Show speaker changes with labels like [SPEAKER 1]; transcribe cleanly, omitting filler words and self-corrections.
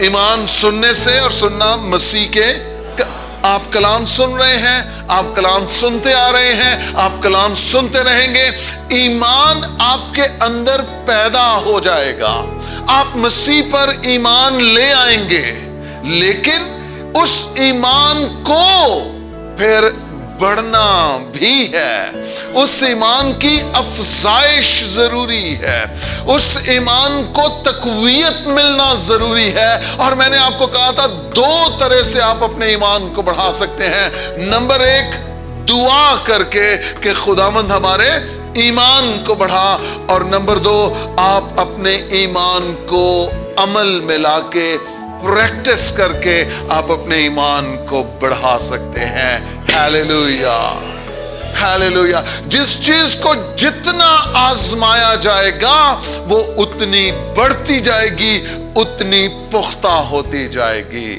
[SPEAKER 1] ایمان سننے سے اور سننا مسیح کے. آپ کلام سن رہے ہیں، آپ کلام سنتے آ رہے ہیں، آپ کلام سنتے رہیں گے، ایمان آپ کے اندر پیدا ہو جائے گا، آپ مسیح پر ایمان لے آئیں گے، لیکن اس ایمان کو پھر بڑھنا بھی ہے، اس ایمان کی افزائش ضروری ہے، اس ایمان کو تقویت ملنا ضروری ہے. اور میں نے آپ کو کہا تھا 2 طرح سے آپ اپنے ایمان کو بڑھا سکتے ہیں. نمبر 1 دعا کر کے کہ خداوند ہمارے ایمان کو بڑھا، اور نمبر 2 آپ اپنے ایمان کو عمل میں لا کے پریکٹس کر کے آپ اپنے ایمان کو بڑھا سکتے ہیں. Hallelujah hallelujah. جس چیز کو جتنا آزمایا جائے گا وہ اتنی بڑھتی جائے گی، اتنی پختہ ہوتی جائے گی.